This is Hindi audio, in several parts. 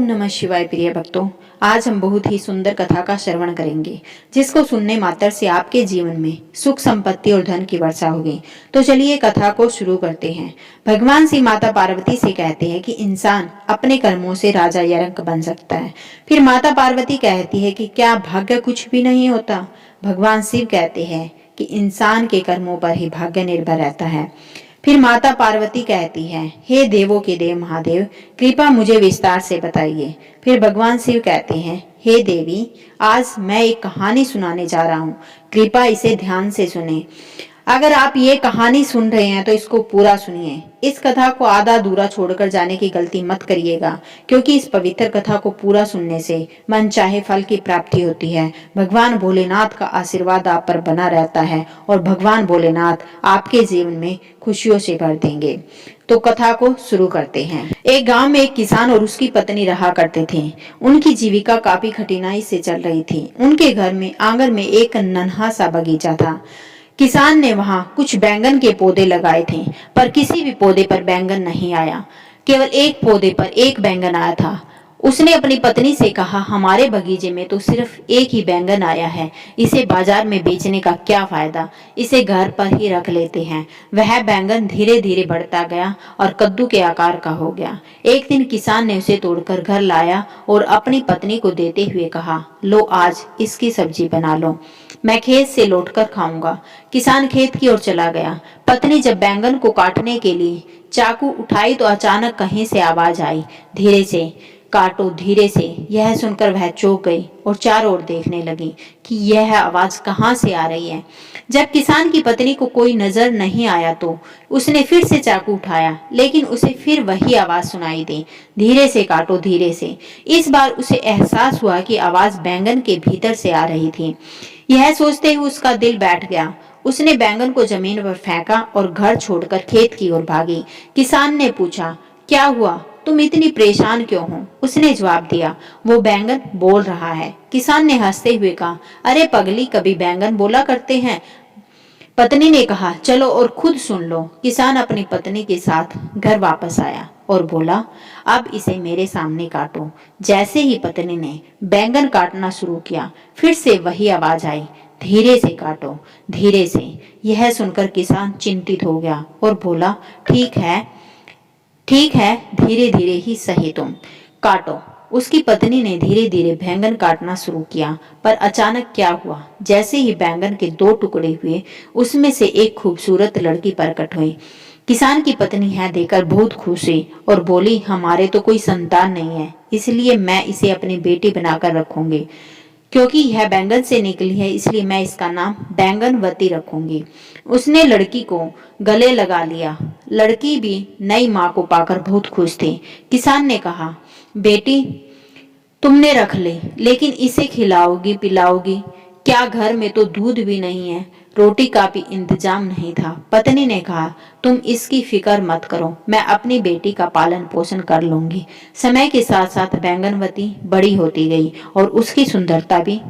नमः शिवाय। प्रिय भक्तों, आज हम बहुत ही सुंदर कथा का श्रवण करेंगे, जिसको सुनने मात्र से आपके जीवन में सुख संपत्ति और धन की वर्षा होगी। तो चलिए कथा को शुरू करते हैं। भगवान शिव माता पार्वती से कहते हैं कि इंसान अपने कर्मों से राजा या रंक बन सकता है। फिर माता पार्वती कहती है कि क्या भाग्य कुछ भी नहीं होता। भगवान शिव कहते हैं कि इंसान के कर्मों पर ही भाग्य निर्भर रहता है। फिर माता पार्वती कहती है, हे देवों के देव महादेव, कृपा मुझे विस्तार से बताइए। फिर भगवान शिव कहते हैं, हे देवी, आज मैं एक कहानी सुनाने जा रहा हूँ, कृपा इसे ध्यान से सुने। अगर आप ये कहानी सुन रहे हैं तो इसको पूरा सुनिए। इस कथा को आधा अधूरा छोड़कर जाने की गलती मत करिएगा, क्योंकि इस पवित्र कथा को पूरा सुनने से मन चाहे फल की प्राप्ति होती है। भगवान भोलेनाथ का आशीर्वाद आप पर बना रहता है और भगवान भोलेनाथ आपके जीवन में खुशियों से भर देंगे। तो कथा को शुरू करते हैं। एक गांव में एक किसान और उसकी पत्नी रहा करते थे। उनकी जीविका काफी कठिनाई से चल रही थी। उनके घर में आंगन में एक नन्हा सा बगीचा था। किसान ने वहां कुछ बैंगन के पौधे लगाए थे, पर किसी भी पौधे पर बैंगन नहीं आया। केवल एक पौधे पर एक बैंगन आया था। उसने अपनी पत्नी से कहा, हमारे बगीचे में तो सिर्फ एक ही बैंगन आया है, इसे बाजार में बेचने का क्या फायदा, इसे घर पर ही रख लेते हैं। वह बैंगन धीरे धीरे बढ़ता गया और कद्दू के आकार का हो गया। एक दिन किसान ने उसे तोड़कर घर लाया और अपनी पत्नी को देते हुए कहा, लो आज इसकी सब्जी बना लो, मैं खेत से लौटकर खाऊंगा। किसान खेत की ओर चला गया। पत्नी जब बैंगन को काटने के लिए चाकू उठाई तो अचानक कहीं से आवाज आई, धीरे से काटो, धीरे से। यह सुनकर वह चौंक गई और चारों ओर देखने लगी कि यह आवाज कहां से आ रही है। जब किसान की पत्नी को कोई नजर नहीं आया तो उसने फिर से चाकू उठाया, लेकिन उसे फिर वही आवाज सुनाई दी, धीरे से काटो, धीरे से। इस बार उसे एहसास हुआ कि आवाज बैंगन के भीतर से आ रही थी। यह सोचते हुए उसका दिल बैठ गया। उसने बैंगन को जमीन पर फेंका और घर छोड़कर खेत की ओर भागी। किसान ने पूछा, क्या हुआ, तुम इतनी परेशान क्यों हो? उसने जवाब दिया, वो बैंगन बोल रहा है। किसान ने हंसते हुए कहा, अरे पगली, कभी बैंगन बोला करते हैं? पत्नी ने कहा, चलो और खुद सुन लो। किसान अपनी पत्नी के साथ घर वापस आया और बोला, अब इसे मेरे सामने काटो। जैसे ही पत्नी ने बैंगन काटना शुरू किया, फिर से वही आवाज आई, धीरे से काटो, धीरे से। यह सुनकर किसान चिंतित हो गया और बोला, ठीक है, धीरे धीरे ही सही, तुम काटो। उसकी पत्नी ने धीरे धीरे बैंगन काटना शुरू किया, पर अचानक क्या हुआ, जैसे ही बैंगन के दो टुकड़े हुए, उसमें से एक खूबसूरत लड़की प्रकट हुई। किसान की पत्नी यह देखकर बहुत खुश हुई और बोली, हमारे तो कोई संतान नहीं है, इसलिए मैं इसे अपनी बेटी बनाकर रखूंगी। क्योंकि यह बैंगन से निकली है, इसलिए मैं इसका नाम बैंगनवती रखूंगी। उसने लड़की को गले लगा लिया। लड़की भी नई माँ को पाकर बहुत खुश थी। किसान ने कहा, बेटी तुमने रख ले, लेकिन इसे खिलाओगी पिलाओगी क्या? घर में तो दूध भी नहीं है, रोटी का भी इंतजाम नहीं था। पत्नी ने कहा, तुम इसकी फिक्र मत करो, मैं अपनी बेटी का पालन पोषण कर लूंगी। समय के साथ साथ बैंगनवती बड़ी होती गई और उसकी सुंदरता भी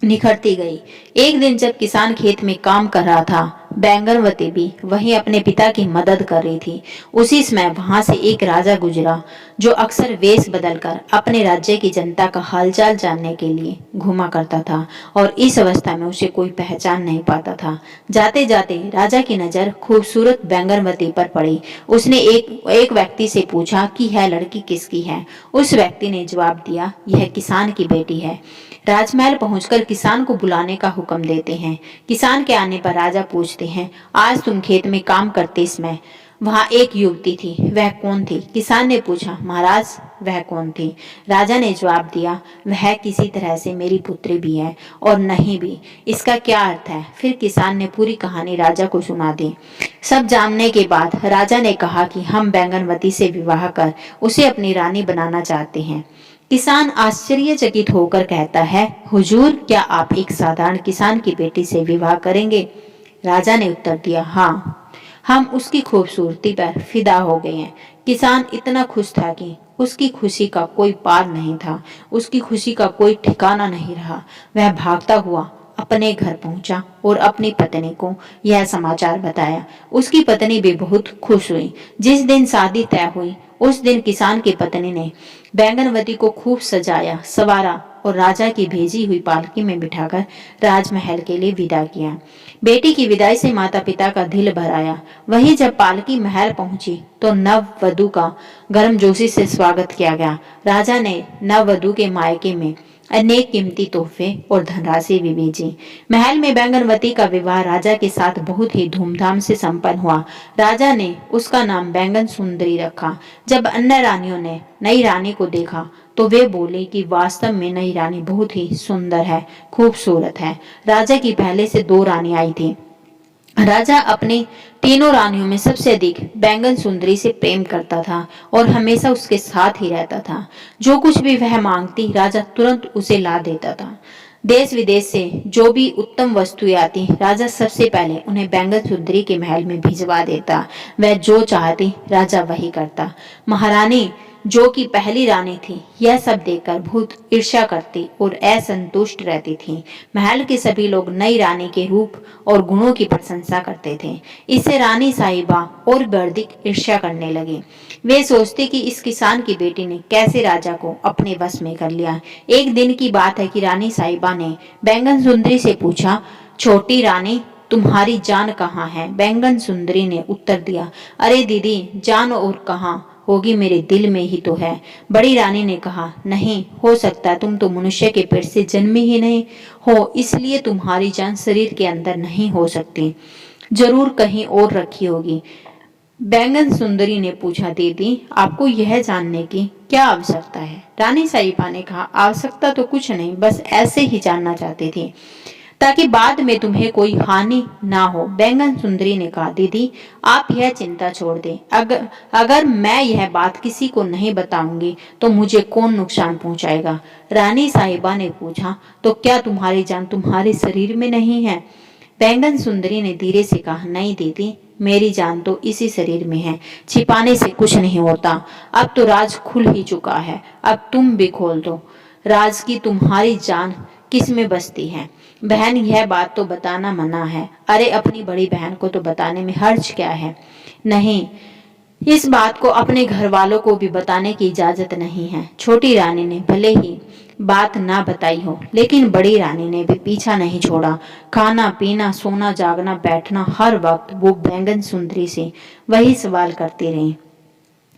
निखरती गई। एक दिन जब किसान खेत में काम कर रहा था, बैंगनवती भी वहीं अपने पिता की मदद कर रही थी। उसी समय वहां से एक राजा गुजरा, जो अक्सर वेश बदलकर अपने राज्य की जनता का हालचाल जानने के लिए घूमा करता था और इस अवस्था में उसे कोई पहचान नहीं पाता था। जाते जाते राजा की नजर खूबसूरत बैंगनवती पर पड़ी। उसने एक व्यक्ति से पूछा कि यह लड़की किसकी है। उस व्यक्ति ने जवाब दिया, यह किसान की बेटी है। राजमहल पहुंचकर किसान को बुलाने का हुक्म देते हैं। किसान के आने पर राजा पूछते हैं, आज तुम खेत में काम करते समय वहां एक युवती थी, वह कौन थी? किसान ने पूछा, महाराज वह कौन थी? राजा ने जवाब दिया, वह किसी तरह से मेरी पुत्री भी है और नहीं भी। इसका क्या अर्थ है? फिर किसान ने पूरी कहानी राजा को सुना दी। सब जानने के बाद राजा ने कहा कि हम बैंगनवती से विवाह कर उसे अपनी रानी बनाना चाहते हैं। किसान आश्चर्यचकित होकर कहता है, हुजूर, क्या आप एक साधारण किसान की बेटी से विवाह करेंगे? राजा ने उत्तर दिया, हाँ, हम उसकी खूबसूरती पर फिदा हो गए हैं। किसान इतना खुश था कि उसकी खुशी का कोई पार नहीं था, उसकी खुशी का कोई ठिकाना नहीं रहा। वह भागता हुआ अपने घर पहुंचा और अपनी पत्नी को यह समाचार बताया। उसकी पत्नी भी बहुत खुश हुई। जिस दिन शादी तय हुई उस दिन किसान की पत्नी ने बैंगनवती को खूब सजाया सवारा और राजा की भेजी हुई पालकी में बिठाकर राजमहल के लिए विदा किया। बेटी की विदाई से माता पिता का दिल भर आया। वहीं जब पालकी महल पहुंची तो नव वधू का गर्मजोशी से स्वागत किया गया। राजा ने नव वधू के मायके में अनेक कीमती तोहफे और धनराशि भी भेजी। महल में बैंगनवती का विवाह राजा के साथ बहुत ही धूमधाम से संपन्न हुआ। राजा ने उसका नाम बैंगन सुंदरी रखा। जब अन्य रानियों ने नई रानी को देखा तो वे बोले कि वास्तव में नई रानी बहुत ही सुंदर है, खूबसूरत है। राजा की पहले से 2 रानी आई थी। राजा अपनी तीनों रानियों में सबसे अधिक बैंगन सुंदरी से प्रेम करता था और हमेशा उसके साथ ही रहता था। जो कुछ भी वह मांगती राजा तुरंत उसे ला देता था। देश विदेश से जो भी उत्तम वस्तुएं आती राजा सबसे पहले उन्हें बैंगन सुंदरी के महल में भिजवा देता। वह जो चाहती राजा वही करता। महारानी जो कि पहली रानी थी यह सब देखकर बहुत ईर्ष्या करती और असंतुष्ट रहती थी। महल के सभी लोग नई रानी के रूप और गुणों की प्रशंसा करते थे। इससे रानी साहिबा और भी अधिक ईर्ष्या करने लगे। वे सोचते कि इस किसान की बेटी ने कैसे राजा को अपने वश में कर लिया। एक दिन की बात है कि रानी साहिबा ने बैंगन सुंदरी से पूछा, छोटी रानी तुम्हारी जान कहाँ है? बैंगन सुंदरी ने उत्तर दिया, अरे दीदी जान और कहाँ होगी, मेरे दिल में ही तो है। बड़ी रानी ने कहा, नहीं हो सकता, तुम तो मनुष्य के पेट से जन्मी ही नहीं हो, इसलिए तुम्हारी जान शरीर के अंदर नहीं हो सकती, जरूर कहीं और रखी होगी। बैंगन सुंदरी ने पूछा, दीदी आपको यह जानने की क्या आवश्यकता है? रानी साहिबा ने कहा, आवश्यकता तो कुछ नहीं, बस ऐसे ही जानना चाहती थी ताकि बाद में तुम्हें कोई हानि ना हो। बैंगन सुंदरी ने कहा, दीदी आप यह चिंता छोड़ दें, अगर मैं यह बात किसी को नहीं बताऊंगी तो मुझे कौन नुकसान पहुंचाएगा? रानी साहिबा ने पूछा, तो क्या तुम्हारी जान तुम्हारे शरीर में नहीं है? बैंगन सुंदरी ने धीरे से कहा, नहीं दीदी मेरी जान तो इसी शरीर में है, छिपाने से कुछ नहीं होता। अब तो राज खुल ही चुका है, अब तुम भी खोल दो राज की तुम्हारी जान किस में बसती है। बहन यह बात तो बताना मना है। अरे अपनी बड़ी बहन को तो बताने में हर्ज क्या है? नहीं, इस बात को अपने घर वालों को भी बताने की इजाजत नहीं है। छोटी रानी ने भले ही बात ना बताई हो लेकिन बड़ी रानी ने भी पीछा नहीं छोड़ा। खाना पीना सोना जागना बैठना हर वक्त वो बैंगन सुंदरी से वही सवाल करती रही।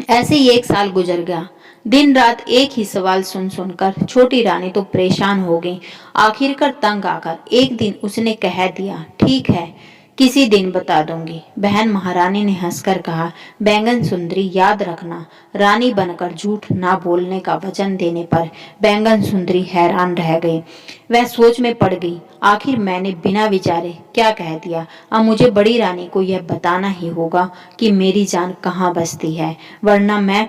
ऐसे ही 1 साल गुजर गया। दिन रात एक ही सवाल सुन सुनकर छोटी रानी तो परेशान हो गई। आखिरकार तंग आकर एक दिन उसने कह दिया, ठीक है किसी दिन बता दूंगी। बहन महारानी ने हंसकर कहा, बैंगन सुंदरी याद रखना, रानी बनकर झूठ ना बोलने का वचन देने पर। बैंगन सुंदरी हैरान रह गई। वह सोच में पड़ गई, आखिर मैंने बिना विचारे क्या कह दिया? अब मुझे बड़ी रानी को यह बताना ही होगा कि मेरी जान कहाँ बसती है, वरना मैं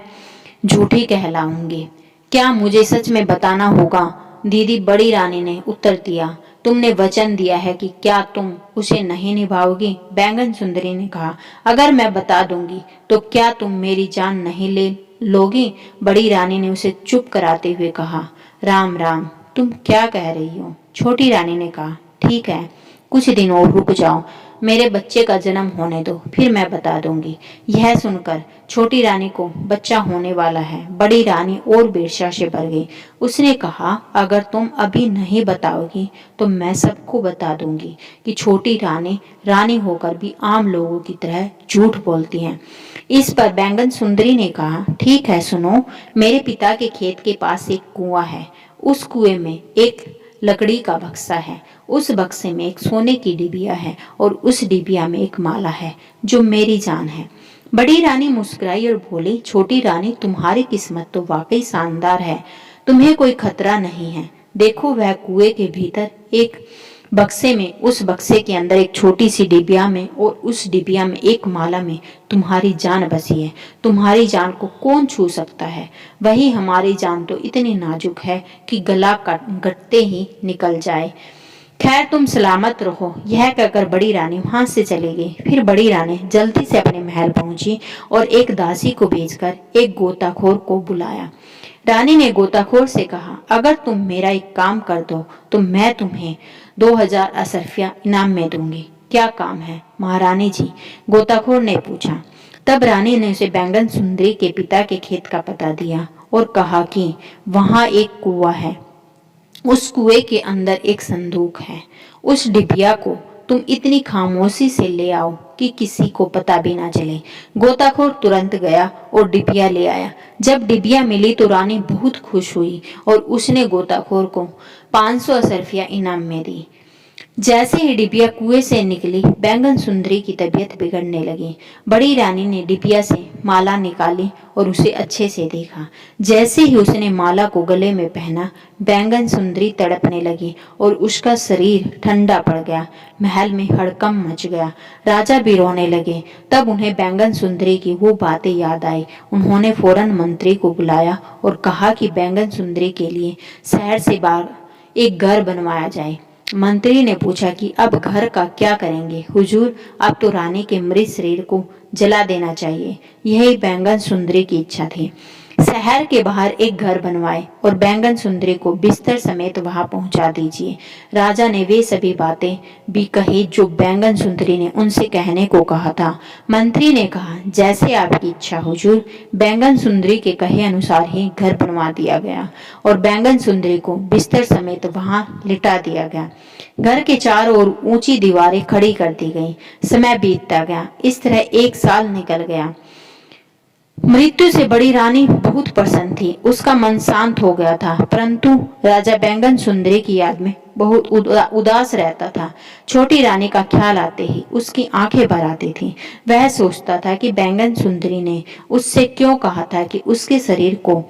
झूठी कहलाऊंगी। क्या मुझे सच में बताना होगा? दीदी बड़ी रानी ने उत्तर दिया, तुमने वचन दिया है कि क्या तुम उसे नहीं निभाओगी? बैंगन सुंदरी ने कहा, अगर मैं बता दूंगी तो क्या तुम मेरी जान नहीं ले लोगी? बड़ी रानी ने उसे चुप कराते हुए कहा, राम राम तुम क्या कह रही हो? छोटी रानी ने कहा, ठीक है कुछ दिन और रुक जाओ, मेरे बच्चे का जन्म होने दो, फिर मैं बता दूंगी। यह सुनकर छोटी रानी को बच्चा होने वाला है। बड़ी रानी और भी ईर्ष्या से भर गई। उसने कहा, अगर तुम अभी नहीं बताओगी तो मैं सबको बता दूंगी कि छोटी रानी रानी होकर भी आम लोगों की तरह झूठ बोलती हैं। इस पर बैंगन सुंदरी ने कहा, ठीक है सुनो, मेरे पिता के खेत के पास एक कुआं है, उस कुएं में एक लकड़ी का बक्सा है, उस बक्से में एक सोने की डिबिया है और उस डिबिया में एक माला है जो मेरी जान है। बड़ी रानी मुस्कुराई और बोली, छोटी रानी तुम्हारी किस्मत तो वाकई शानदार है, तुम्हें कोई खतरा नहीं है। देखो वह कुएं के भीतर एक बक्से में, उस बक्से के अंदर एक छोटी सी डिबिया में और उस डिबिया में एक माला में तुम्हारी जान बसी है। तुम्हारी जान को कौन छू सकता है? वही हमारी जान तो इतनी नाजुक है कि गला कटते ही निकल जाए। खैर तुम सलामत रहो। यह कहकर बड़ी रानी वहां से चली गई। फिर बड़ी रानी जल्दी से अपने महल पहुंची और एक दासी को भेजकर एक गोताखोर को बुलाया। रानी ने गोताखोर से कहा, अगर तुम मेरा एक काम कर दो तो मैं तुम्हें 2000 असरफियां इनाम में दूंगी। क्या काम है महारानी जी? गोताखोर ने पूछा। तब रानी ने उसे बैंगन सुंदरी के पिता के खेत का पता दिया और कहा कि वहां एक कुआं है, उस कुएं के अंदर एक संदूक है। उस डिबिया को तुम इतनी खामोशी से ले आओ कि किसी को पता भी ना चले। गोताखोर तुरंत गया और डिबिया ले आया। जब डिबिया मिली तो रानी बहुत खुश हुई और उसने गोताखोर को 500 असरफियां इनाम में दी। जैसे ही डिबिया कुएं से निकली, बैंगन सुंदरी की तबीयत बिगड़ने लगी। बड़ी रानी ने डिबिया से माला निकाली और उसे अच्छे से देखा। जैसे ही उसने माला को गले में पहना, बैंगन सुंदरी तड़पने लगी और उसका शरीर ठंडा पड़ गया। महल में हड़कंप मच गया। राजा भी रोने लगे। तब उन्हें बैंगन सुंदरी की वो बातें याद आई। उन्होंने फौरन मंत्री को बुलाया और कहा कि बैंगन सुंदरी के लिए शहर से बाहर एक घर बनवाया जाए। मंत्री ने पूछा कि अब घर का क्या करेंगे हुजूर? अब तो रानी के मृत शरीर को जला देना चाहिए। यही बैंगन सुंदरी की इच्छा थी। शहर के बाहर एक घर बनवाए और बैंगन सुंदरी को बिस्तर समेत वहां पहुंचा दीजिए। राजा ने वे सभी बातें भी कही जो बैंगन सुंदरी ने उनसे कहने को कहा था। मंत्री ने कहा, जैसे आपकी इच्छा हुजूर। बैंगन सुंदरी के कहे अनुसार ही घर बनवा दिया गया और बैंगन सुंदरी को बिस्तर समेत वहां लिटा दिया गया। घर के चारों ओर ऊंची दीवारें खड़ी कर दी गई। समय बीतता गया। इस तरह 1 साल निकल गया। मृत्यु से बड़ी रानी बहुत प्रसन्न थी। उसका मन शांत हो गया था, परंतु राजा बैंगन सुंदरी की याद में बहुत उदास रहता था। छोटी रानी का ख्याल आते ही उसकी आंखें भर आती थी। वह सोचता था कि बैंगन सुंदरी ने उससे क्यों कहा था कि उसके शरीर को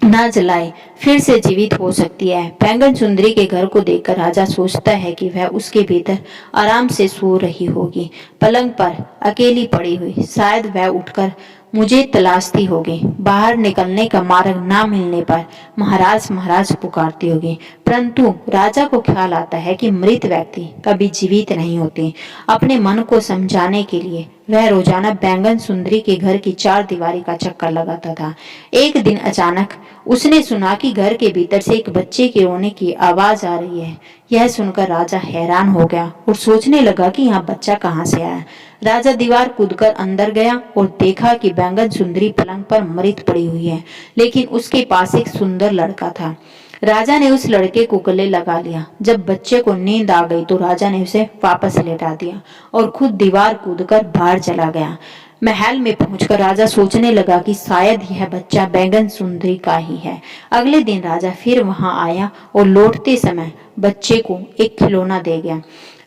ना जलाए, फिर से जीवित हो सकती है। बैंगन सुंदरी के घर को देखकर राजा सोचता है कि वह उसके भीतर आराम से सो रही होगी, पलंग पर अकेली पड़ी हुई। शायद वह उठकर मुझे तलाशती होगी। बाहर निकलने का मार्ग ना मिलने पर महाराज महाराज पुकारती होगी। परंतु राजा को ख्याल आता है कि मृत व्यक्ति कभी जीवित नहीं होते। अपने मन को समझाने के लिए वह रोजाना बैंगन सुंदरी के घर की 4 दीवारी का चक्कर लगाता था। एक दिन अचानक उसने सुना कि घर के भीतर से एक बच्चे के रोने की आवाज आ रही है। यह सुनकर राजा हैरान हो गया और सोचने लगा कि यहाँ बच्चा कहाँ से आया। राजा दीवार कूदकर अंदर गया और देखा कि बैंगन सुंदरी पलंग पर मृत पड़ी हुई है, लेकिन उसके पास एक सुंदर लड़का था। राजा ने उस लड़के को गले लगा लिया। जब बच्चे को नींद आ गई तो राजा ने उसे वापस लेटा दिया और खुद दीवार कूदकर बाहर चला गया। महल में पहुंचकर राजा सोचने लगा कि शायद यह बच्चा बैंगन सुंदरी का ही है। अगले दिन राजा फिर वहां आया और लौटते समय बच्चे को एक खिलौना दे गया।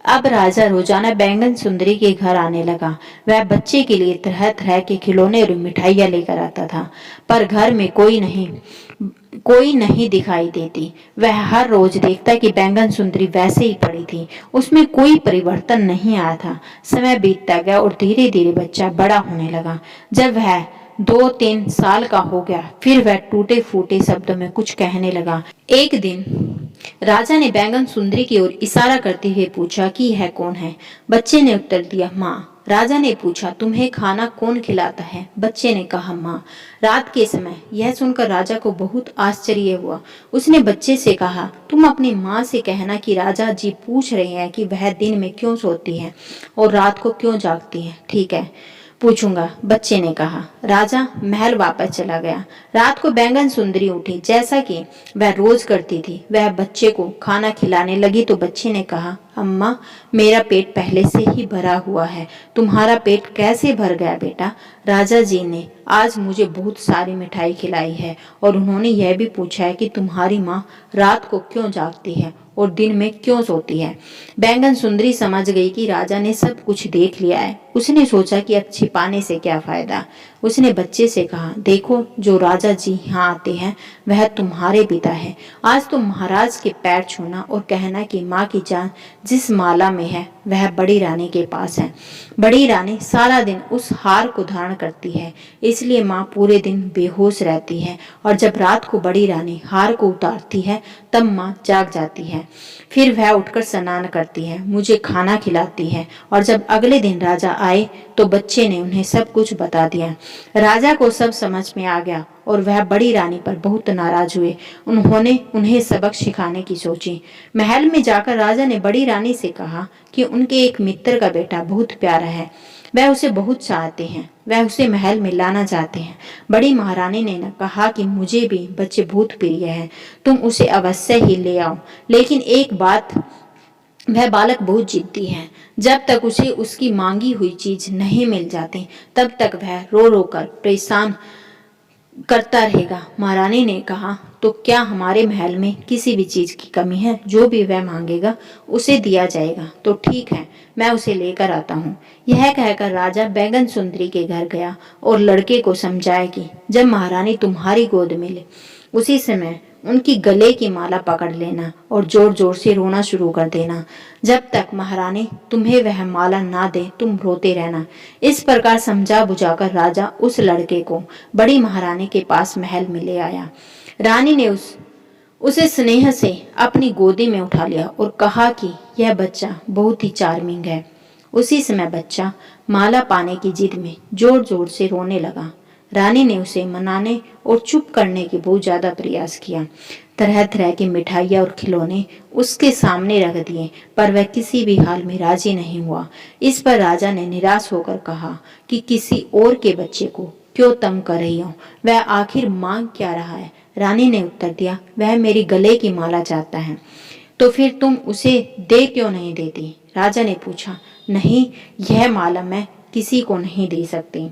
अब राजा रोजाना बैंगन सुंदरी के घर आने लगा। वह बच्चे के लिए तरह तरह के खिलौने और मिठाइयां लेकर आता था, पर घर में कोई नहीं दिखाई देती। वह हर रोज देखता कि बैंगन सुंदरी वैसे ही पड़ी थी, उसमें कोई परिवर्तन नहीं आया था। समय बीतता गया और धीरे धीरे बच्चा बड़ा होने लगा। जब वह 2-3 साल का हो गया, फिर वह टूटे फूटे शब्दों में कुछ कहने लगा। एक दिन राजा ने बैंगन सुंदरी की ओर इशारा करते हुए पूछा कि यह कौन है? बच्चे ने उत्तर दिया, माँ। राजा ने पूछा, तुम्हें खाना कौन खिलाता है? बच्चे ने कहा, माँ। रात के समय यह सुनकर राजा को बहुत आश्चर्य हुआ। उसने बच्चे से कहा, तुम अपनी माँ से कहना कि राजा जी पूछ रहे हैं कि वह दिन में क्यों सोती है और रात को क्यों जागती है। ठीक है, पूछूंगा, बच्चे ने कहा। राजा महल वापस चला गया। रात को बैंगन सुंदरी उठी, जैसा कि वह रोज करती थी। वह बच्चे को खाना खिलाने लगी तो बच्चे ने कहा, अम्मा, मेरा पेट पहले से ही भरा हुआ है। तुम्हारा पेट कैसे भर गया बेटा? राजा जी ने आज मुझे बहुत सारी मिठाई खिलाई है और उन्होंने यह भी पूछा है कि तुम्हारी माँ रात को क्यों जागती है और दिन में क्यों सोती है। बैंगन सुंदरी समझ गई कि राजा ने सब कुछ देख लिया है। उसने सोचा कि अब छिपाने से क्या फायदा। उसने बच्चे से कहा, देखो, जो राजा जी यहाँ आते हैं वह तुम्हारे पिता है। आज तुम महाराज के पैर छूना और कहना कि माँ की जान जिस माला में है वह बड़ी रानी के पास है। बड़ी रानी सारा दिन उस हार को धारण करती है, इसलिए माँ पूरे दिन बेहोश रहती है और जब रात को बड़ी रानी हार को उतारती है तब माँ जाग जाती है। फिर वह उठकर स्नान करती है, मुझे खाना खिलाती है और जब अगले दिन राजा आए तो बच्चे ने उन्हें सब कुछ बता दिया। राजा को सब समझ में आ गया और वह बड़ी रानी पर बहुत नाराज हुए। उन्होंने उन्हें सबक सिखाने की सोची। महल में जाकर राजा ने बड़ी रानी से कहा कि उनके एक मित्र का बेटा बहुत प्यारा है, वह उसे बहुत चाहते हैं, वह उसे महल में लाना चाहते हैं। बड़ी महारानी ने कहा कि मुझे भी बच्चे बहुत प्रिय हैं, तुम उसे अवश्य ही ले आओ। लेकिन एक बात, वह बालक बहुत जिद्दी है। जब तक उसे उसकी मांगी हुई चीज नहीं मिल जाती तब तक वह रो रो कर परेशान करता रहेगा। महारानी ने कहा, तो क्या हमारे महल में किसी भी चीज की कमी है? जो भी वह मांगेगा उसे दिया जाएगा। तो ठीक है, मैं उसे लेकर आता हूँ। यह कहकर राजा बैंगन सुंदरी के घर गया और लड़के को समझाया कि जब महारानी तुम्हारी गोद में ले, उसी समय उनकी गले की माला पकड़ लेना और जोर जोर से रोना शुरू कर देना। जब तक महारानी तुम्हें वह माला ना दे तुम रोते रहना। इस प्रकार समझा बुझाकर राजा उस लड़के को बड़ी महारानी के पास महल में ले आया। रानी ने उसे स्नेह से अपनी गोदी में उठा लिया और कहा कि यह बच्चा बहुत ही चार्मिंग है। उसी समय बच्चा माला पाने की जिद में जोर जोर से रोने लगा। रानी ने उसे मनाने और चुप करने की बहुत ज्यादा प्रयास किया। तरह तरह की मिठाइयाँ और खिलौने उसके सामने रख दिए, पर वह किसी भी हाल में राजी नहीं हुआ। इस पर राजा ने निराश होकर कहा कि किसी और के बच्चे को क्यों तंग कर रही हो? वह आखिर मांग क्या रहा है? रानी ने उत्तर दिया, वह मेरी गले की माला चाहता है। तो फिर तुम उसे दे क्यों नहीं देती? राजा ने पूछा। नहीं, यह माला मैं किसी को नहीं दे सकती।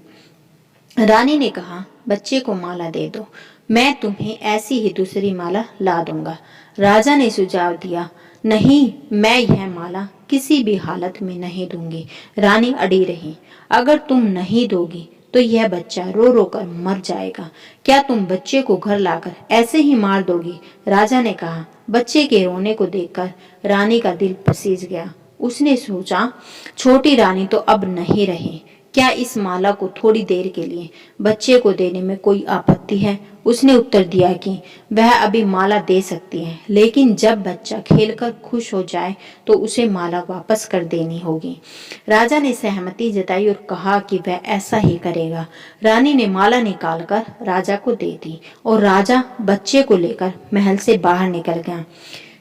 रानी ने कहा, बच्चे को माला दे दो, मैं तुम्हें ऐसी ही दूसरी माला ला दूंगा। राजा ने सुझाव दिया, नहीं, मैं यह माला किसी भी हालत में नहीं दूंगी। रानी अड़ी रही, अगर तुम नहीं दोगी तो यह बच्चा रो रो कर मर जाएगा। क्या तुम बच्चे को घर लाकर ऐसे ही मार दोगी? राजा ने कहा। बच्चे के रोने को देखकर रानी का दिल पसीज गया। उसने सोचा, छोटी रानी तो अब नहीं रही, क्या इस माला को थोड़ी देर के लिए बच्चे को देने में कोई आपत्ति है? उसने उत्तर दिया कि वह अभी माला दे सकती है, लेकिन जब बच्चा खेलकर खुश हो जाए तो उसे माला वापस कर देनी होगी। राजा ने सहमति जताई और कहा कि वह ऐसा ही करेगा। रानी ने माला निकालकर राजा को दे दी और राजा बच्चे को लेकर महल से बाहर निकल गया।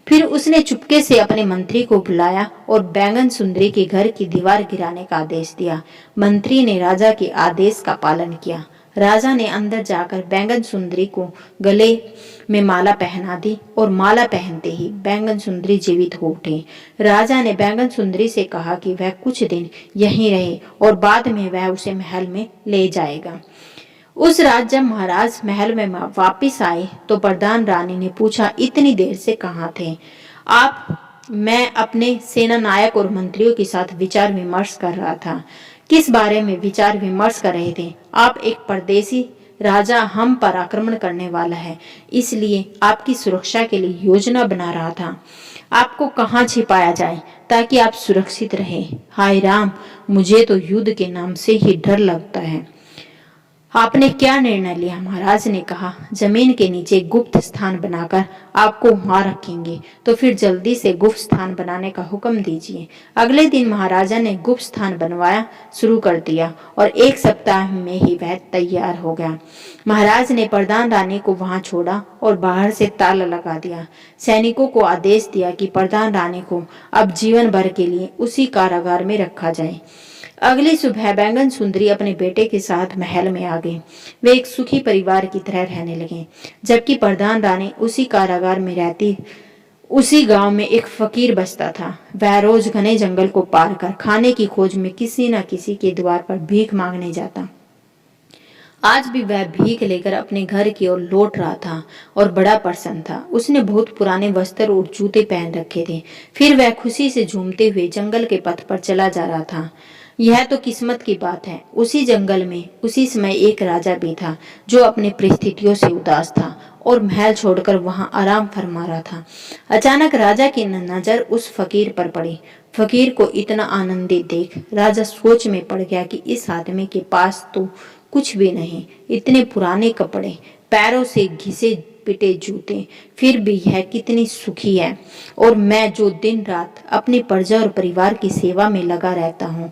फिर उसने चुपके से अपने मंत्री को बुलाया और बैंगन सुंदरी के घर की दीवार गिराने का आदेश दिया। मंत्री ने राजा के आदेश का पालन किया। राजा ने अंदर जाकर बैंगन सुंदरी को गले में माला पहना दी और माला पहनते ही बैंगन सुंदरी जीवित हो उठी। राजा ने बैंगन सुंदरी से कहा कि वह कुछ दिन यहीं रहे और बाद में वह उसे महल में ले जाएगा। उस रात जब महाराज महल में वापिस आए तो प्रधान रानी ने पूछा, इतनी देर से कहाँ थे आप? मैं अपने सेना नायक और मंत्रियों के साथ विचार विमर्श कर रहा था। किस बारे में विचार विमर्श कर रहे थे? आप एक परदेसी राजा हम पर आक्रमण करने वाला है, इसलिए आपकी सुरक्षा के लिए योजना बना रहा था। आपको कहाँ छिपाया जाए ताकि आप सुरक्षित रहें? हाय राम, मुझे तो युद्ध के नाम से ही डर लगता है। आपने क्या निर्णय लिया? महाराज ने कहा, जमीन के नीचे गुप्त स्थान बनाकर आपको वहां रखेंगे। तो फिर जल्दी से गुप्त स्थान बनाने का हुक्म दीजिए। अगले दिन महाराजा ने गुप्त स्थान बनवाया शुरू कर दिया और एक सप्ताह में ही वह तैयार हो गया। महाराज ने प्रधान रानी को वहां छोड़ा और बाहर से ताला लगा दिया। सैनिकों को आदेश दिया कि प्रधान रानी को अब जीवन भर के लिए उसी कारागार में रखा जाए। अगली सुबह बैंगन सुंदरी अपने बेटे के साथ महल में आ गई। वे एक सुखी परिवार की तरह रहने लगे। जबकि प्रधान रानी उसी कारागार में रहती, उसी गांव में एक फकीर बसता था। वह रोज घने जंगल को पार कर खाने की खोज में किसी न किसी के द्वार पर भीख मांगने जाता। आज भी वह भीख लेकर अपने घर की ओर लौट रहा था और बड़ा प्रसन्न था। उसने बहुत पुराने वस्त्र और जूते पहन रखे थे। फिर वह खुशी से झूमते हुए जंगल के पथ पर चला जा रहा था। यह तो किस्मत की बात है। उसी जंगल में उसी समय एक राजा भी था जो अपनी परिस्थितियों से उदास था और महल छोड़कर वहां आराम फरमा रहा था। अचानक राजा की नजर उस फकीर पर पड़ी। फकीर को इतना आनंदित देख राजा सोच में पड़ गया कि इस आदमी के पास तो कुछ भी नहीं, इतने पुराने कपड़े, पैरों से घिसे पिटे जूते, फिर भी यह कितनी सुखी है। और मैं जो दिन रात अपनी प्रजा और परिवार की सेवा में लगा रहता हूँ,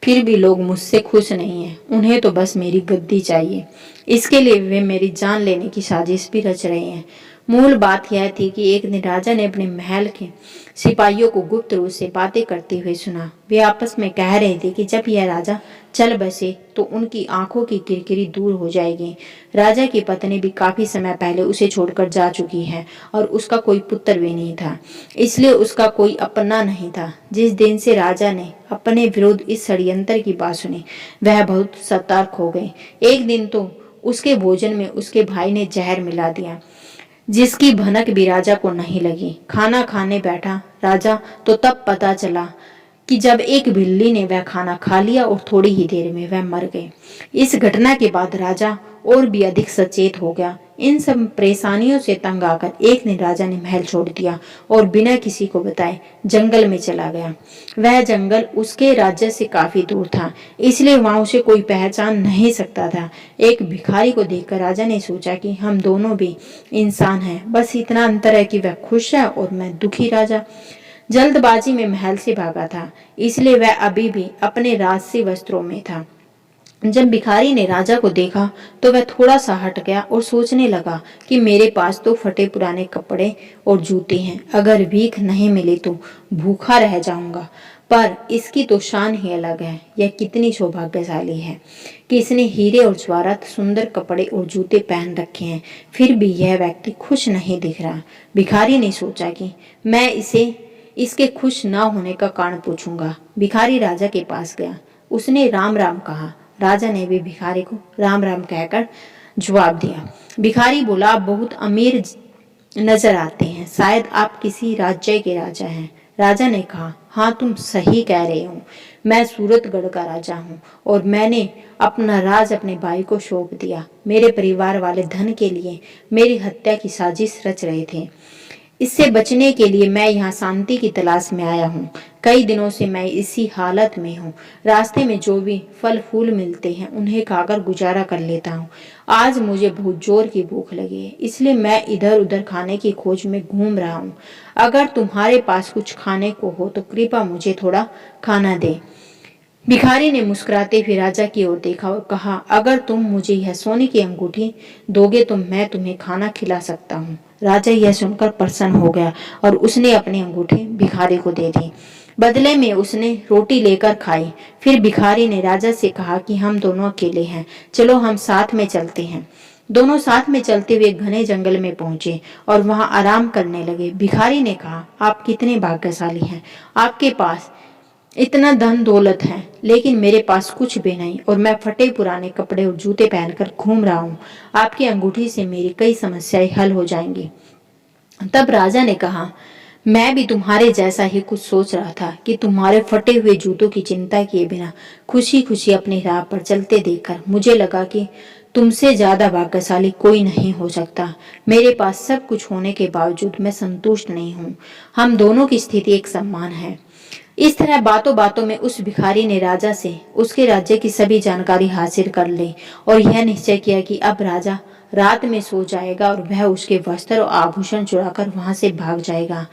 फिर भी लोग मुझसे खुश नहीं हैं। उन्हें तो बस मेरी गद्दी चाहिए। इसके लिए वे मेरी जान लेने की साजिश भी रच रहे हैं। मूल बात यह थी कि एक दिन राजा ने अपने महल के सिपाहियों को गुप्त रूप से बातें करते हुए सुना। वे आपस में कह रहे थे कि जब यह राजा चल बसे तो उनकी आंखों की किरकिरी दूर हो जाएगी। राजा की पत्नी भी काफी समय पहले उसे छोड़कर जा चुकी है और उसका कोई पुत्र भी नहीं था, इसलिए उसका कोई अपना नहीं था। जिस दिन से राजा ने अपने विरुद्ध इस षड्यंत्र की बात सुनी, वह बहुत सतर्क हो गए। एक दिन तो उसके भोजन में उसके भाई ने जहर मिला दिया, जिसकी भनक भी राजा को नहीं लगी। खाना खाने बैठा राजा तो तब पता चला कि जब एक बिल्ली ने वह खाना खा लिया और थोड़ी ही देर में वह मर गए। इस घटना के बाद राजा और भी अधिक सचेत हो गया। इन सब परेशानियों से तंग आकर एक दिन राजा ने महल छोड़ दिया और बिना किसी को बताए जंगल में चला गया। वह जंगल उसके राज्य से काफी दूर था, इसलिए वहां उसे कोई पहचान नहीं सकता था। एक भिखारी को देखकर राजा ने सोचा कि हम दोनों भी इंसान हैं, बस इतना अंतर है कि वह खुश है और मैं दुखी। राजा जल्दबाजी में महल से भागा था, इसलिए वह अभी भी अपने राजसी वस्त्रों में था। जब भिखारी ने राजा को देखा तो वह थोड़ा सा हट गया और सोचने लगा कि मेरे पास तो फटे पुराने कपड़े और जूते हैं, अगर भीख नहीं मिली तो भूखा रह जाऊंगा। पर इसकी तो शान ही अलग है। यह कितनी सौभाग्यशाली है कि इसने हीरे और जवाहरात सुंदर कपड़े और जूते पहन रखे हैं, फिर भी यह व्यक्ति खुश नहीं दिख रहा। भिखारी ने सोचा कि मैं इसे इसके खुश न होने का कारण पूछूंगा। भिखारी राजा के पास गया, उसने राम राम कहा। राजा ने भी भिखारी को राम राम कहकर जवाब दिया। भिखारी बोला, आप बहुत अमीर नजर आते हैं, शायद आप किसी राज्य के राजा हैं। राजा ने कहा, हाँ तुम सही कह रहे हो, मैं सूरतगढ़ का राजा हूँ और मैंने अपना राज अपने भाई को सौंप दिया। मेरे परिवार वाले धन के लिए मेरी हत्या की साजिश रच रहे थे। इससे बचने के लिए मैं यहाँ शांति की तलाश में आया हूँ। कई दिनों से मैं इसी हालत में हूँ। रास्ते में जो भी फल फूल मिलते हैं उन्हें खाकर गुजारा कर लेता हूँ। आज मुझे बहुत जोर की भूख लगी है, इसलिए मैं इधर उधर खाने की खोज में घूम रहा हूँ। अगर तुम्हारे पास कुछ खाने को हो तो कृपया मुझे थोड़ा खाना दे। भिखारी ने मुस्कुराते हुए राजा की ओर देखा और कहा, अगर तुम मुझे यह सोने की अंगूठी दोगे तो मैं तुम्हें खाना खिला सकता हूँ। राजा यह सुनकर प्रसन्न हो गया और उसने अपनी अंगूठी भिखारी को दे दी। बदले में उसने रोटी लेकर खाई। फिर भिखारी ने राजा से कहा कि हम दोनों अकेले हैं, चलो हम साथ में चलते हैं। दोनों साथ में चलते हुए घने जंगल में पहुंचे और वहां आराम करने लगे। भिखारी ने कहा, आप कितने भाग्यशाली हैं, आपके पास इतना धन दौलत है, लेकिन मेरे पास कुछ भी नहीं और मैं फटे पुराने कपड़े और जूते पहनकर घूम रहा हूँ। आपकी अंगूठी से मेरी कई समस्याएं हल हो जाएंगी। तब राजा ने कहा, मैं भी तुम्हारे जैसा ही कुछ सोच रहा था कि तुम्हारे फटे हुए जूतों की चिंता किए बिना खुशी खुशी अपनी राह पर चलते देखकर मुझे लगा कि तुमसे ज्यादा भाग्यशाली कोई नहीं हो सकता। मेरे पास सब कुछ होने के बावजूद मैं संतुष्ट नहीं हूँ। हम दोनों की स्थिति एक समान है। इस तरह बातों बातों में उस भिखारी ने राजा से उसके राज्य की सभी जानकारी हासिल कर ली और यह निश्चय किया कि अब राजा रात में सो जाएगा और वह उसके वस्त्र और आभूषण चुराकर वहां से भाग जाएगा।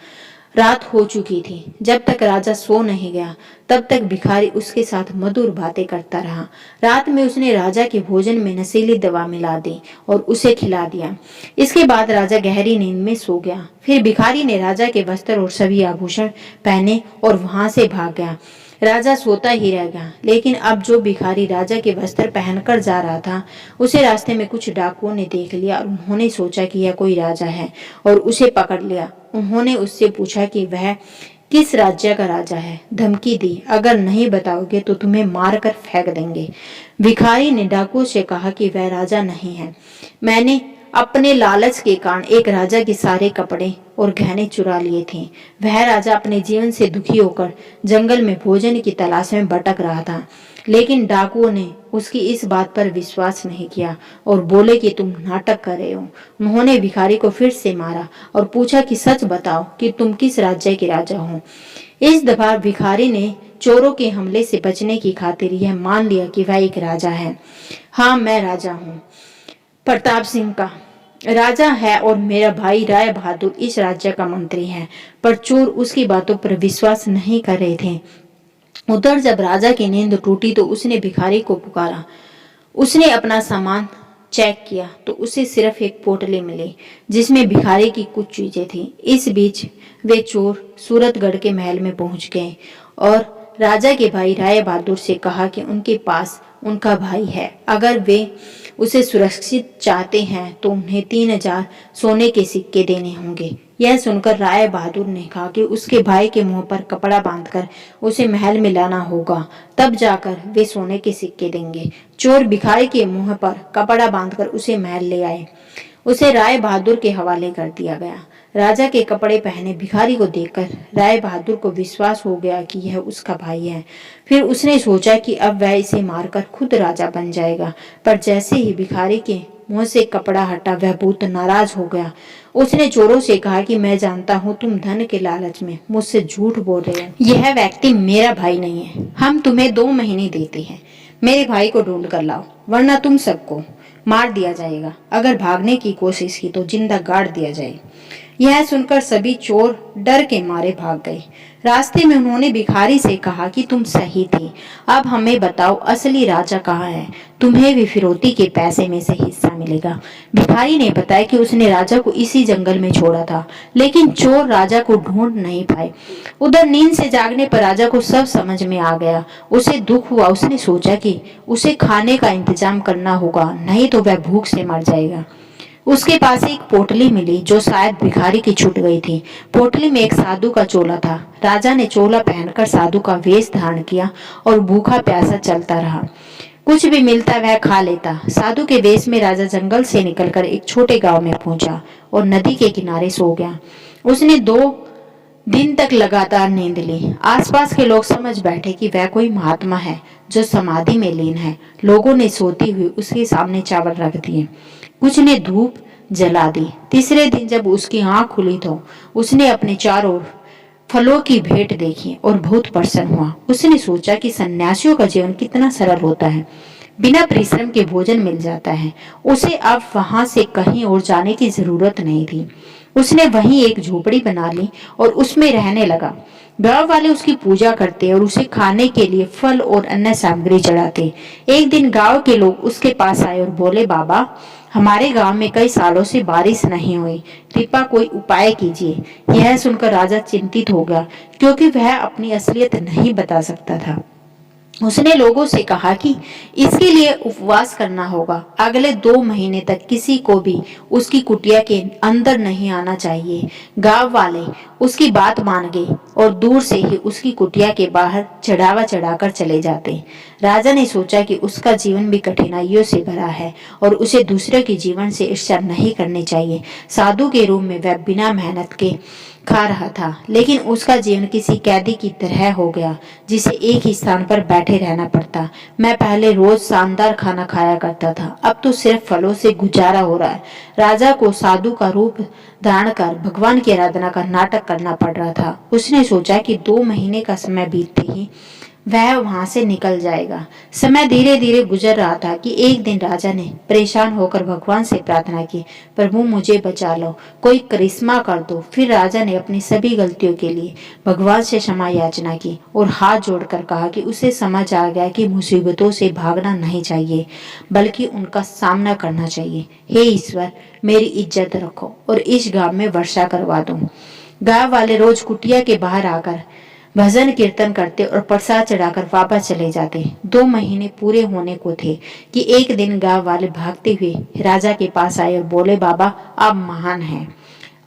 रात हो चुकी थी। जब तक राजा सो नहीं गया तब तक भिखारी उसके साथ मधुर बातें करता रहा। रात में उसने राजा के भोजन में नशीली दवा मिला दी और उसे खिला दिया। इसके बाद राजा गहरी नींद में सो गया। फिर भिखारी ने राजा के वस्त्र और सभी आभूषण पहने और वहां से भाग गया। राजा सोता ही रह गया, लेकिन अब जो भिखारी राजा के वस्त्र पहनकर जा रहा था उसे रास्ते में कुछ डाकुओं ने देख लिया और उन्होंने सोचा कि यह कोई राजा है और उसे पकड़ लिया। उन्होंने उससे पूछा कि वह किस राज्य का राजा है। धमकी दी, अगर नहीं बताओगे तो तुम्हें मारकर फेंक देंगे। भिखारी ने डाकुओं से कहा कि वह राजा नहीं है, मैंने अपने लालच के कारण एक राजा के सारे कपड़े और गहने चुरा लिए थे। वह राजा अपने जीवन से दुखी होकर जंगल में भोजन की तलाश में भटक रहा था, लेकिन डाकुओं ने उसकी इस बात पर विश्वास नहीं किया और बोले कि तुम नाटक कर रहे हो। उन्होंने भिखारी को फिर से मारा और पूछा कि सच बताओ कि तुम किस राज्य के राजा हो। इस दफा भिखारी ने चोरों के हमले से बचने की खातिर यह मान लिया कि वह एक राजा है। हाँ, मैं राजा हूँ, प्रताप सिंह का राजा है और मेरा भाई राय बहादुर इस राज्य का मंत्री है। पर चोर उसकी बातों पर विश्वास नहीं कर रहे थे। उधर जब राजा की नींद टूटी तो उसने भिखारी को पुकारा। उसने अपना सामान चेक किया तो उसे सिर्फ एक पोटली मिली जिसमें भिखारी की कुछ चीजें थी। इस बीच वे चोर सूरतगढ़ के महल में पहुंच गए और राजा के भाई राय बहादुर से कहा कि उनके पास उनका भाई है, अगर वे उसे सुरक्षित चाहते हैं तो उन्हें 3,000 सोने के सिक्के देने होंगे। यह सुनकर राय बहादुर ने कहा कि उसके भाई के मुंह पर कपड़ा बांधकर उसे महल में लाना होगा, तब जाकर वे सोने के सिक्के देंगे। चोर भिखारी के मुंह पर कपड़ा बांधकर उसे महल ले आए। उसे राय बहादुर के हवाले कर दिया गया। राजा के कपड़े पहने भिखारी को देखकर राय बहादुर को विश्वास हो गया कि यह उसका भाई है। फिर उसने सोचा कि अब वह इसे मारकर खुद राजा बन जाएगा, पर जैसे ही भिखारी के मुंह से कपड़ा हटा वह बहुत नाराज हो गया। उसने चोरों से कहा कि मैं जानता हूँ तुम धन के लालच में मुझसे झूठ बोल रहे हो। यह व्यक्ति मेरा भाई नहीं है। हम तुम्हें 2 महीने देते हैं, मेरे भाई को ढूंढ कर लाओ, वरना तुम सबको मार दिया जाएगा। अगर भागने की कोशिश की तो जिंदा गाड़ दिया जाए। यह सुनकर सभी चोर डर के मारे भाग गए। रास्ते में उन्होंने भिखारी से कहा कि तुम सही थे, अब हमें बताओ असली राजा कहाँ है, तुम्हें भी फिरौती के पैसे में से हिस्सा मिलेगा। भिखारी ने बताया कि उसने राजा को इसी जंगल में छोड़ा था, लेकिन चोर राजा को ढूंढ नहीं पाए। उधर नींद से जागने पर राजा को सब समझ में आ गया। उसे दुख हुआ। उसने सोचा कि उसे खाने का इंतजाम करना होगा, नहीं तो वह भूख से मर जाएगा। उसके पास एक पोटली मिली जो शायद भिखारी की छूट गई थी। पोटली में एक साधु का चोला था। राजा ने चोला पहनकर साधु का वेश धारण किया और भूखा प्यासा चलता रहा। कुछ भी मिलता वह खा लेता। साधु के वेश में राजा जंगल से निकलकर एक छोटे गांव में पहुंचा और नदी के किनारे सो गया। उसने 2 दिन तक लगातार नींद ली। आसपास के लोग समझ बैठे कि वह कोई महात्मा है जो समाधि में लीन है। लोगों ने सोती हुई उसके सामने चावल रख दिए, कुछ ने धूप जला दी। तीसरे दिन जब उसकी आंख खुली तो उसने अपने चारों ओर फलों की भेंट देखी और बहुत प्रसन्न हुआ। उसने सोचा कि सन्यासियों का जीवन कितना सरल होता है, बिना परिश्रम के भोजन मिल जाता है। उसे अब वहां से कहीं और जाने की जरूरत नहीं थी। उसने वहीं एक झोपड़ी बना ली और उसमें रहने लगा। गांव वाले उसकी पूजा करते और उसे खाने के लिए फल और अन्य सामग्री चढ़ाते। एक दिन गांव के लोग उसके पास आए और बोले, बाबा, हमारे गांव में कई सालों से बारिश नहीं हुई, कृपया कोई उपाय कीजिए। यह सुनकर राजा चिंतित हो गया, क्योंकि वह अपनी असलियत नहीं बता सकता था। उसने लोगों से कहा कि इसके लिए उपवास करना होगा। अगले 2 महीने तक किसी को भी उसकी कुटिया के अंदर नहीं आना चाहिए। गांव वाले उसकी बात मान गए और दूर से ही उसकी कुटिया के बाहर चढ़ावा चढ़ाकर चले जाते। राजा ने सोचा कि उसका जीवन भी कठिनाइयों से भरा है और उसे दूसरे के जीवन से ईर्ष्या नहीं करनी चाहिए। साधु के रूप में वह बिना मेहनत के खा रहा था, लेकिन उसका जीवन किसी कैदी की तरह हो गया जिसे एक ही स्थान पर बैठे रहना पड़ता। मैं पहले रोज शानदार खाना खाया करता था, अब तो सिर्फ फलों से गुजारा हो रहा है। राजा को साधु का रूप धारण कर भगवान की आराधना का नाटक करना पड़ रहा था। उसने सोचा कि 2 महीने का समय बीतते ही वह वहां से निकल जाएगा। समय धीरे धीरे गुजर रहा था कि एक दिन राजा ने परेशान होकर भगवान से प्रार्थना की, प्रभु मुझे बचा लो, कोई करिश्मा कर दो। फिर राजा ने अपनी सभी गलतियों के लिए भगवान से क्षमा याचना की और हाथ जोड़कर कहा कि उसे समझ आ गया कि मुसीबतों से भागना नहीं चाहिए, बल्कि उनका सामना करना चाहिए। हे ईश्वर, मेरी इज्जत रखो और इस गांव में वर्षा करवा दो। गांव वाले रोज कुटिया के बाहर आकर भजन कीर्तन करते और प्रसाद चढ़ाकर वापस चले जाते। 2 महीने पूरे होने को थे कि एक दिन गांव वाले भागते हुए राजा के पास आए और बोले, बाबा, आप महान हैं,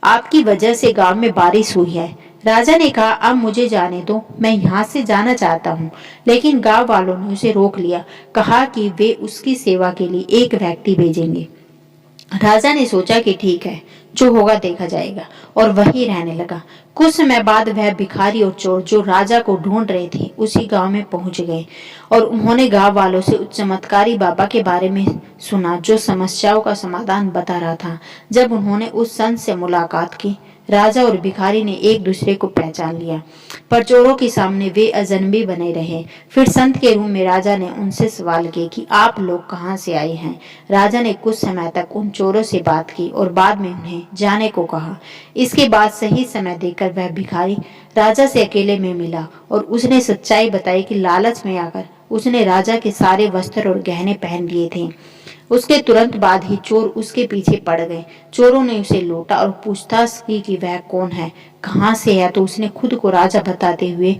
आपकी वजह से गांव में बारिश हुई है। राजा ने कहा, अब मुझे जाने दो, मैं यहाँ से जाना चाहता हूँ। लेकिन गांव वालों ने उसे रोक लिया, कहा कि वे उसकी सेवा के लिए एक व्यक्ति भेजेंगे। राजा ने सोचा कि ठीक है, जो होगा देखा जाएगा, और वही रहने लगा। कुछ समय बाद वह भिखारी और चोर जो राजा को ढूंढ रहे थे उसी गांव में पहुंच गए और उन्होंने गांव वालों से उस चमत्कारी बाबा के बारे में सुना जो समस्याओं का समाधान बता रहा था। जब उन्होंने उस संत से मुलाकात की, राजा और भिखारी ने एक दूसरे को पहचान लिया, पर चोरों के सामने वे अजनबी बने रहे। फिर संत के रूप में राजा ने उनसे सवाल किए कि आप लोग कहाँ से आए हैं। राजा ने कुछ समय तक उन चोरों से बात की और बाद में उन्हें जाने को कहा। इसके बाद सही समय देखकर वह भिखारी राजा से अकेले में मिला और उसने सच्चाई बताई कि लालच में आकर उसने राजा के सारे वस्त्र और गहने पहन लिए थे। उसके तुरंत बाद ही चोर उसके पीछे पड़ गए। चोरों ने उसे लूटा और पूछताछ की कि वह कौन है, कहाँ से है, तो उसने खुद को राजा बताते हुए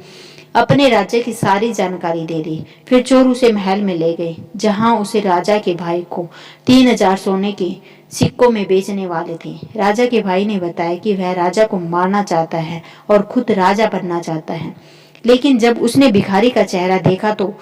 अपने राज्य की सारी जानकारी दे दी। फिर चोर उसे महल में ले गए, जहां उसे राजा के भाई को 3000 सोने के सिक्कों में बेचने वाले थे। राजा के भाई ने बताया कि वह राजा को मारना चाहता है और खुद राजा बनना चाहता है। लेकिन जब उसने भिखारी का चेहरा देखा तो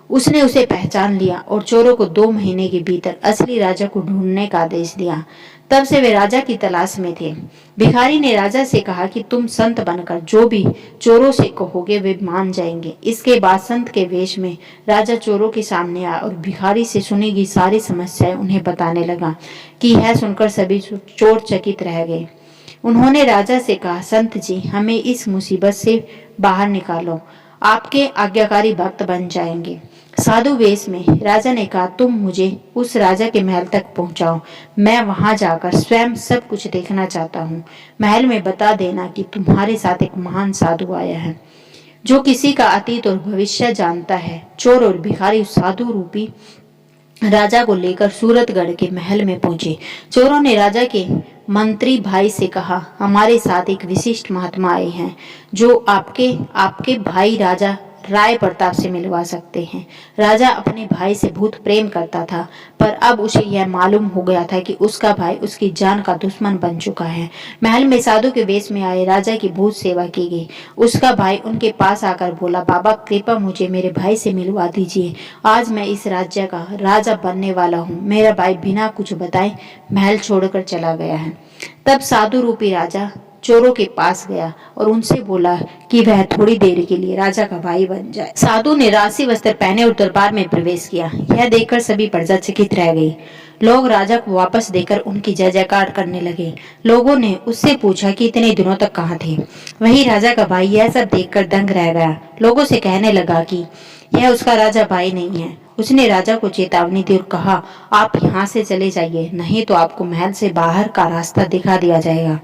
उसने उसे पहचान लिया और चोरों को 2 महीने के भीतर असली राजा को ढूंढने का आदेश दिया। तब से वे राजा की तलाश में थे। भिखारी ने राजा से कहा कि तुम संत बनकर जो भी चोरों से कहोगे वे मान जाएंगे। इसके बाद संत के वेश में राजा चोरों के सामने आया और भिखारी से सुनी गई सारी समस्याएं उन्हें बताने लगा। कि यह सुनकर सभी चोर चकित रह गए। उन्होंने राजा से कहा, संत जी, हमें इस मुसीबत से बाहर निकालो, आपके आज्ञाकारी भक्त बन जाएंगे। साधु वेश में राजा ने कहा, तुम मुझे उस राजा के महल तक पहुंचाओ, मैं वहां जाकर स्वयं सब कुछ देखना चाहता हूँ। महल में बता देना कि तुम्हारे साथ एक महान साधु आया है जो किसी का अतीत और भविष्य जानता है। चोर और भिखारी उस साधु रूपी राजा को लेकर सूरतगढ़ के महल में पहुंचे। चोरों ने राजा के मंत्री भाई से कहा, हमारे साथ एक विशिष्ट महात्मा आए हैं जो आपके आपके भाई राजा राय प्रताप से मिलवा सकते हैं। राजा अपने भाई से बहुत प्रेम करता था, पर अब उसे यह मालूम हो गया था कि उसका भाई उसकी जान का दुश्मन बन चुका है। महल में साधु के वेश में आए राजा की बहुत सेवा की गई। उसका भाई उनके पास आकर बोला, बाबा कृपा मुझे मेरे भाई से मिलवा दीजिए, आज मैं इस राज्य का राजा बनने वाला हूँ। मेरा भाई बिना कुछ बताए महल छोड़कर चला गया है। तब साधु रूपी राजा चोरों के पास गया और उनसे बोला कि वह थोड़ी देर के लिए राजा का भाई बन जाए। साधु ने राशि वस्त्र पहने और दरबार में प्रवेश किया। यह देखकर सभी प्रजा चकित रह गई। लोग राजा को वापस देकर उनकी जय जयकार करने लगे। लोगों ने उससे पूछा कि इतने दिनों तक कहाँ थे। वही राजा का भाई यह सब देखकर दंग रह गया। लोगों से कहने लगा कि यह उसका राजा भाई नहीं है। उसने राजा को चेतावनी दी और कहा, आप यहाँ से चले जाइए, नहीं तो आपको महल से बाहर का रास्ता दिखा दिया जाएगा।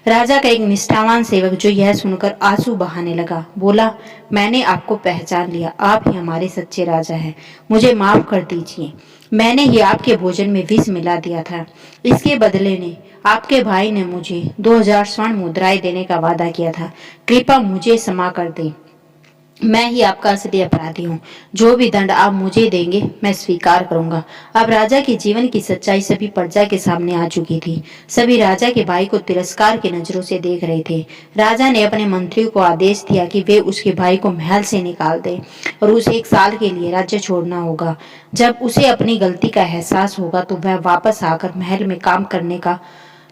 राजा का एक निष्ठावान सेवक जो यह सुनकर आंसू बहाने लगा, बोला, मैंने आपको पहचान लिया, आप ही हमारे सच्चे राजा हैं, मुझे माफ कर दीजिए। मैंने ही आपके भोजन में विष मिला दिया था। इसके बदले ने आपके भाई ने मुझे 2000 स्वर्ण मुद्राएं देने का वादा किया था। कृपा मुझे क्षमा कर दे, मैं ही आपका असली अपराधी हूँ। जो भी दंड आप मुझे देंगे मैं स्वीकार करूंगा। अब राजा के जीवन की सच्चाई सभी प्रजा के सामने आ चुकी थी। सभी राजा के भाई को तिरस्कार की नजरों से देख रहे थे। राजा ने अपने मंत्रियों को आदेश दिया कि वे उसके भाई को महल से निकाल दें और उसे 1 साल के लिए राज्य छोड़ना होगा। जब उसे अपनी गलती का एहसास होगा तो वह वापस आकर महल में काम करने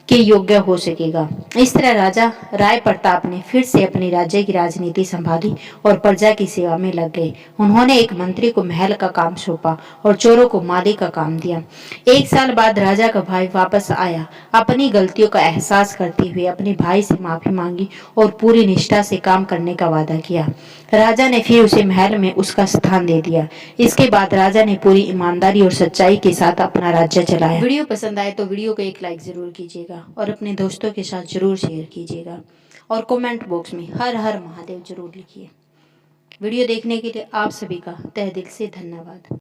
के योग्य हो सकेगा। इस तरह राजा राय प्रताप ने फिर से अपने राज्य की राजनीति संभाली और प्रजा की सेवा में लग गए। उन्होंने एक मंत्री को महल का काम सौंपा और चोरों को माली का काम दिया। 1 साल बाद राजा का भाई वापस आया। अपनी गलतियों का एहसास करते हुए अपने भाई से माफी मांगी और पूरी निष्ठा से काम करने का वादा किया। राजा ने फिर उसे महल में उसका स्थान दे दिया। इसके बाद राजा ने पूरी ईमानदारी और सच्चाई के साथ अपना राज्य चलाया। वीडियो पसंद आए तो वीडियो को एक लाइक जरूर कीजिएगा और अपने दोस्तों के साथ जरूर शेयर कीजिएगा और कमेंट बॉक्स में हर हर महादेव जरूर लिखिए। वीडियो देखने के लिए आप सभी का तहे दिल से धन्यवाद।